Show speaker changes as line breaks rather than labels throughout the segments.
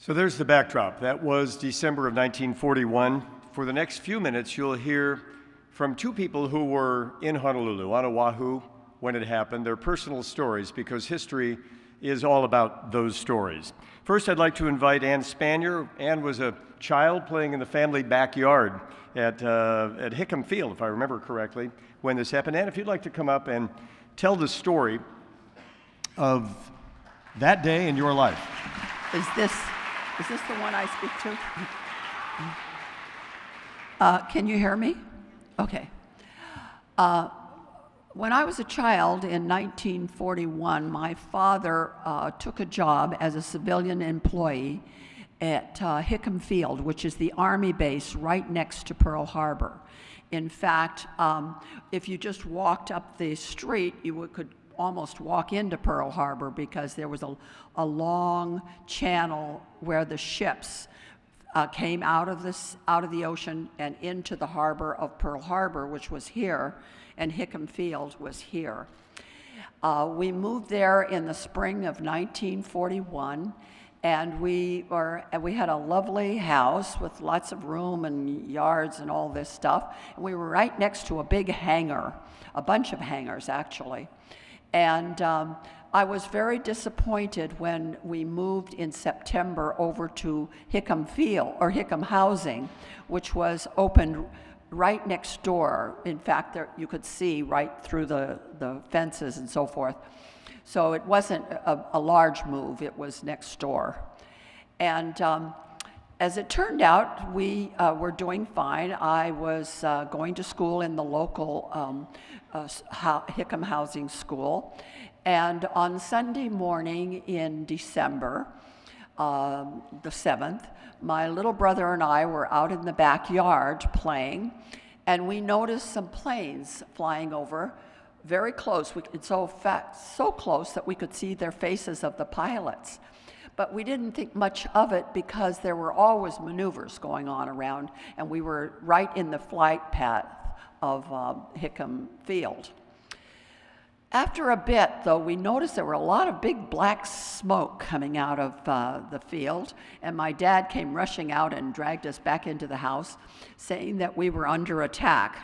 So there's the backdrop. That was December of 1941. For the next few minutes, you'll hear from two people who were in Honolulu, on Oahu, when it happened, their personal stories, because history is all about those stories. First, I'd like to invite Ann Spanier. Ann was a child playing in the family backyard at Hickam Field, if I remember correctly, when this happened. Ann, if you'd like to come up and tell the story of that day in your life.
Is this the one I speak to? Can you hear me? Okay. When I was a child in 1941, my father took a job as a civilian employee at Hickam Field, which is the Army base right next to Pearl Harbor. In fact, if you just walked up the street, you could almost walk into Pearl Harbor because there was a long channel where the ships came out of the ocean and into the harbor of Pearl Harbor, which was here, and Hickam Field was here. We moved there in the spring of 1941, and we had a lovely house with lots of room and yards and all this stuff. And we were right next to a big hangar, a bunch of hangars actually. And I was very disappointed when we moved in September over to Hickam Field, or Hickam Housing, which was opened right next door. In fact, there, you could see right through the fences and so forth. So it wasn't a large move, it was next door. And as it turned out, we were doing fine. I was going to school in the local Hickam Housing School. And on Sunday morning in December, the 7th, my little brother and I were out in the backyard playing, and we noticed some planes flying over very close. So close that we could see their faces of the pilots. But we didn't think much of it because there were always maneuvers going on around, and we were right in the flight path of Hickam Field. After a bit, though, we noticed there were a lot of big black smoke coming out of the field, and my dad came rushing out and dragged us back into the house, saying that we were under attack.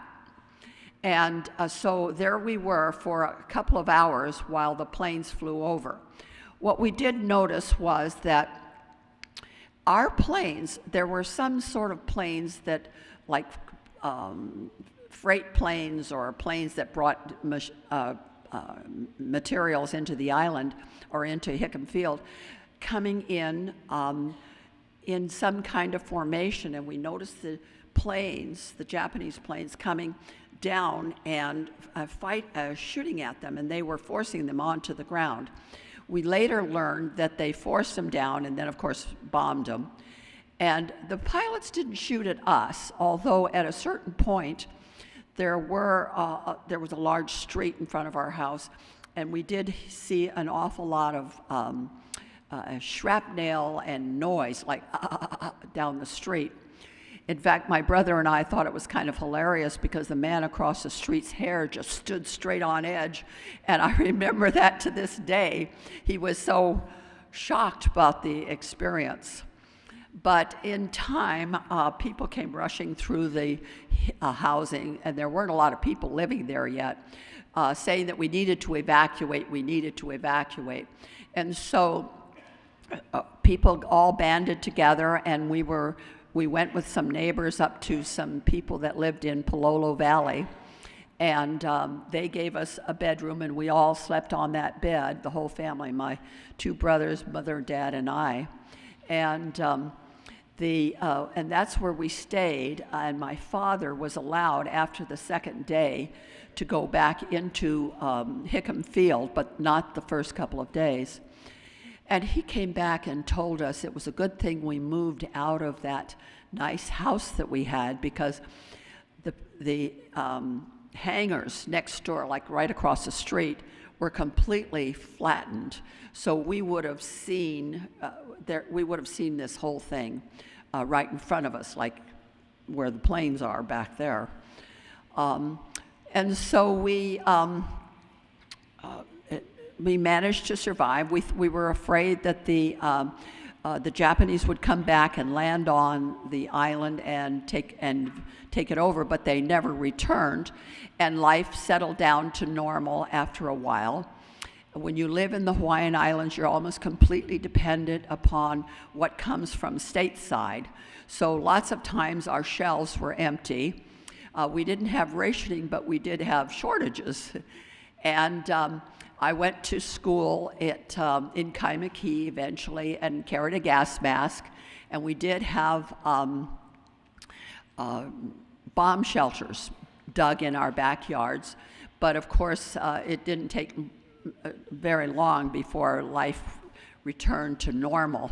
And so there we were for a couple of hours while the planes flew over. What we did notice was that our planes, there were some sort of planes that, like freight planes or planes that brought materials into the island or into Hickam Field, coming in some kind of formation, and we noticed the planes, the Japanese planes, coming down and shooting at them, and they were forcing them onto the ground. We later learned that they forced them down and then, of course, bombed them. And the pilots didn't shoot at us, although at a certain point, there was a large street in front of our house, and we did see an awful lot of shrapnel and noise, like down the street. In fact, my brother and I thought it was kind of hilarious because the man across the street's hair just stood straight on edge, and I remember that to this day. He was so shocked about the experience. But in time, people came rushing through the housing, and there weren't a lot of people living there yet, saying that we needed to evacuate. And so people all banded together, and we went with some neighbors up to some people that lived in Palolo Valley, and they gave us a bedroom, and we all slept on that bed, the whole family, my two brothers, mother, dad, and I. And that's where we stayed, and my father was allowed after the second day to go back into Hickam Field, but not the first couple of days. And he came back and told us it was a good thing we moved out of that nice house that we had, because the hangars next door, like right across the street, were completely flattened. So we would have seen this whole thing right in front of us, like where the planes are back there. And so we managed to survive. We were afraid that the the Japanese would come back and land on the island and take it over, but they never returned, and life settled down to normal after a while. When you live in the Hawaiian Islands, you're almost completely dependent upon what comes from stateside. So lots of times our shelves were empty. We didn't have rationing, but we did have shortages. And I went to school in Kaimaki eventually and carried a gas mask. And we did have bomb shelters dug in our backyards. But of course, it didn't take very long before life returned to normal,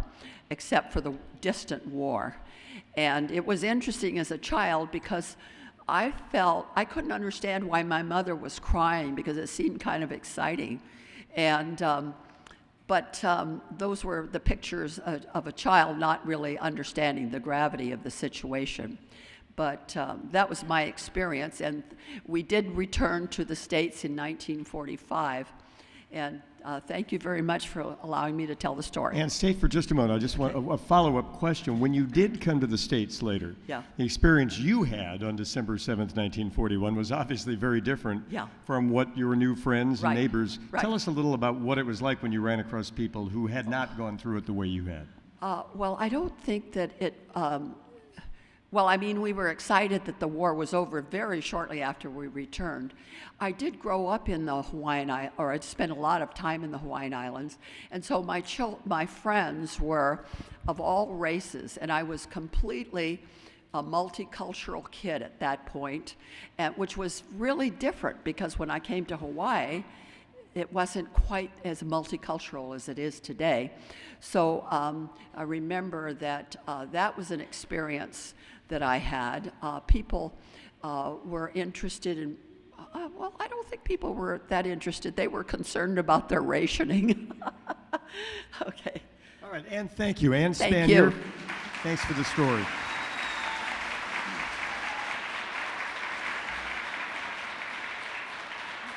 except for the distant war. And it was interesting as a child because I couldn't understand why my mother was crying because it seemed kind of exciting. And, but those were the pictures of a child not really understanding the gravity of the situation. But that was my experience. And we did return to the States in 1945. And thank you very much for allowing me to tell the story.
And stay for just a moment. I just want a follow-up question. When you did come to the States later,
yeah,
the experience you had on December 7th, 1941 was obviously very different from what your new friends and neighbors.
Right.
Tell us a little about what it was like when you ran across people who had not gone through it the way you had.
Well, I don't think that it... Well, I mean, we were excited that the war was over very shortly after we returned. I did grow up in the Hawaiian Islands, or I'd spent a lot of time in the Hawaiian Islands, and so my friends were of all races, and I was completely a multicultural kid at that point, which was really different because when I came to Hawaii, it wasn't quite as multicultural as it is today. So I remember that that was an experience that I had. People were interested in, well, I don't think people were that interested. They were concerned about their rationing. Okay.
All right, Ann, thank you. Ann Spanier,
Thank you.
thanks for the story.